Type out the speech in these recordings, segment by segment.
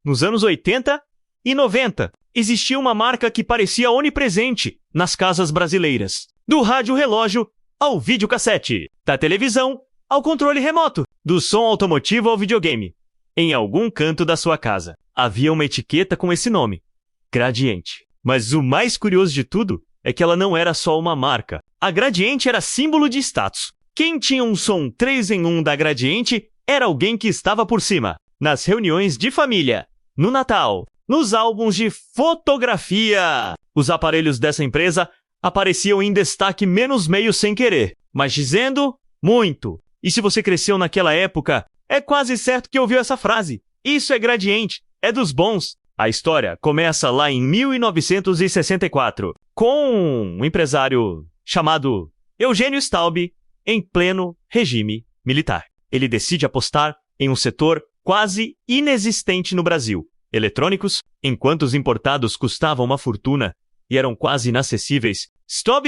nos anos 80 e 90, existia uma marca que parecia onipresente nas casas brasileiras. Do rádio-relógio ao videocassete, da televisão ao controle remoto, do som automotivo ao videogame. Em algum canto da sua casa, havia uma etiqueta com esse nome, Gradiente. Mas o mais curioso de tudo é que ela não era só uma marca. A Gradiente era símbolo de status. Quem tinha um som 3 em 1 da Gradiente era alguém que estava por cima. Nas reuniões de família, no Natal, nos álbuns de fotografia. Os aparelhos dessa empresa apareciam em destaque menos meio sem querer, mas dizendo muito. E se você cresceu naquela época, é quase certo que ouviu essa frase. Isso é Gradiente, é dos bons. A história começa lá em 1964, com um empresário chamado Eugênio Staub, em pleno regime militar. Ele decide apostar em um setor quase inexistente no Brasil, eletrônicos, enquanto os importados custavam uma fortuna e eram quase inacessíveis. Staub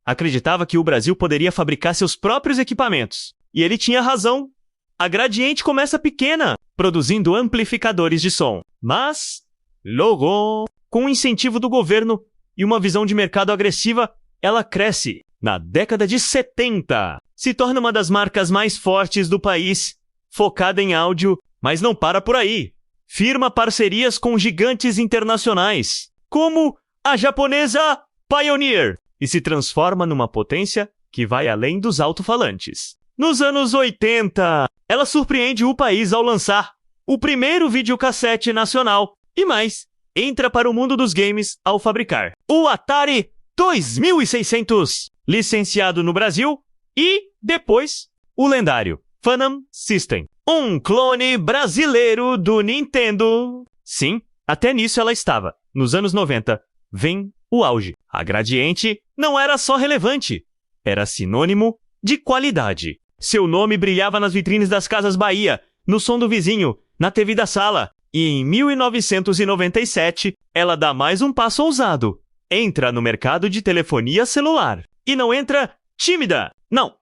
acreditava que o Brasil poderia fabricar seus próprios equipamentos. E ele tinha razão. A Gradiente começa pequena, produzindo amplificadores de som. Mas, logo, com o incentivo do governo e uma visão de mercado agressiva, ela cresce. Na década de 70, se torna uma das marcas mais fortes do país, focada em áudio, mas não para por aí. Firma parcerias com gigantes internacionais, como a japonesa Pioneer, e se transforma numa potência que vai além dos alto-falantes. Nos anos 80, ela surpreende o país ao lançar o primeiro videocassete nacional e mais, entra para o mundo dos games ao fabricar o Atari 2600, licenciado no Brasil, e depois o lendário Phantom System, um clone brasileiro do Nintendo. Sim, até nisso ela estava. Nos anos 90, vem o auge. A Gradiente não era só relevante, era sinônimo de qualidade. Seu nome brilhava nas vitrines das Casas Bahia, no som do vizinho, na TV da sala. E em 1997, ela dá mais um passo ousado. Entra no mercado de telefonia celular. E não entra tímida. Não.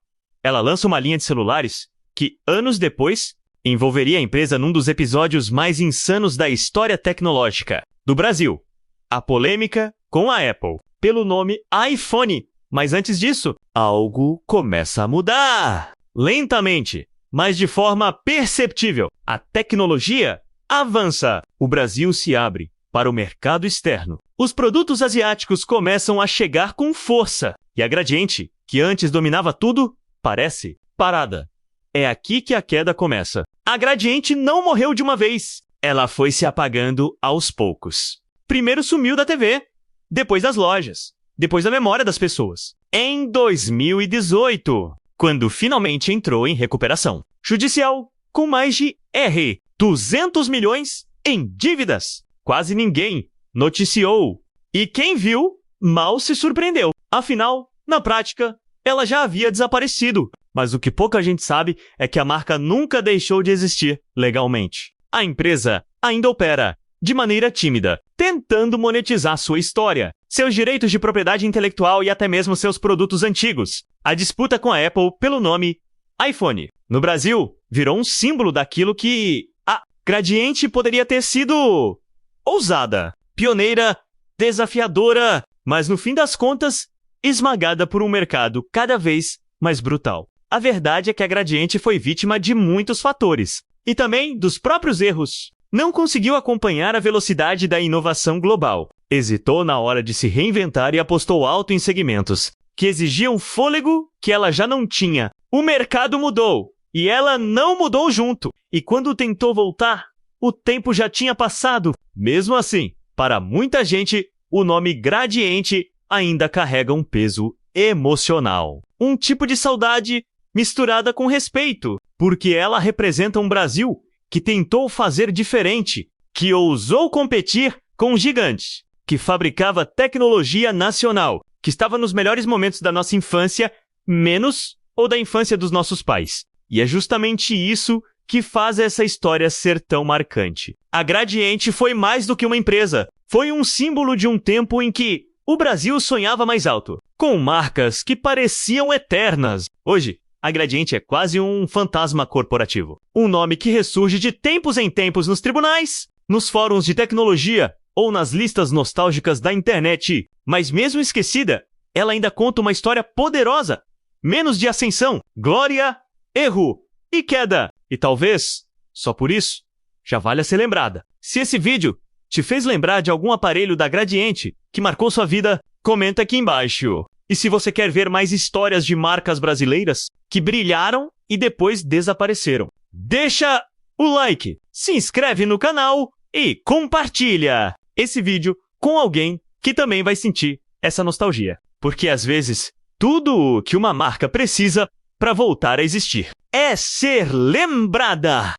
Ela lança uma linha de celulares que, anos depois, envolveria a empresa num dos episódios mais insanos da história tecnológica do Brasil. A polêmica com a Apple, pelo nome iPhone. Mas antes disso, algo começa a mudar. Lentamente, mas de forma perceptível, a tecnologia avança. O Brasil se abre para o mercado externo. Os produtos asiáticos começam a chegar com força. E a Gradiente, que antes dominava tudo, parece parada. É aqui que a queda começa. A Gradiente não morreu de uma vez. Ela foi se apagando aos poucos. Primeiro sumiu da TV, depois das lojas, depois da memória das pessoas. Em 2018, quando finalmente entrou em recuperação judicial, com mais de 200 milhões em dívidas. Quase ninguém noticiou. E quem viu, mal se surpreendeu. Afinal, na prática, ela já havia desaparecido. Mas o que pouca gente sabe é que a marca nunca deixou de existir legalmente. A empresa ainda opera de maneira tímida, tentando monetizar sua história, seus direitos de propriedade intelectual e até mesmo seus produtos antigos. A disputa com a Apple pelo nome iPhone. No Brasil, virou um símbolo daquilo que a Gradiente poderia ter sido ousada, pioneira, desafiadora, mas no fim das contas, esmagada por um mercado cada vez mais brutal. A verdade é que a Gradiente foi vítima de muitos fatores, e também dos próprios erros. Não conseguiu acompanhar a velocidade da inovação global. Hesitou na hora de se reinventar e apostou alto em segmentos que exigiam fôlego que ela já não tinha. O mercado mudou, e ela não mudou junto. E quando tentou voltar, o tempo já tinha passado. Mesmo assim, para muita gente, o nome Gradiente ainda carrega um peso emocional. Um tipo de saudade misturada com respeito, porque ela representa um Brasil que tentou fazer diferente, que ousou competir com um gigante, que fabricava tecnologia nacional, que estava nos melhores momentos da nossa infância, menos ou da infância dos nossos pais. E é justamente isso que faz essa história ser tão marcante. A Gradiente foi mais do que uma empresa. Foi um símbolo de um tempo em que o Brasil sonhava mais alto, com marcas que pareciam eternas. Hoje, a Gradiente é quase um fantasma corporativo. Um nome que ressurge de tempos em tempos nos tribunais, nos fóruns de tecnologia ou nas listas nostálgicas da internet. Mas mesmo esquecida, ela ainda conta uma história poderosa. Menos de ascensão, glória, erro e queda. E talvez, só por isso, já valha ser lembrada. Se esse vídeo te fez lembrar de algum aparelho da Gradiente que marcou sua vida, comenta aqui embaixo. E se você quer ver mais histórias de marcas brasileiras que brilharam e depois desapareceram, deixa o like, se inscreve no canal e compartilha esse vídeo com alguém que também vai sentir essa nostalgia. Porque às vezes, tudo o que uma marca precisa para voltar a existir é ser lembrada.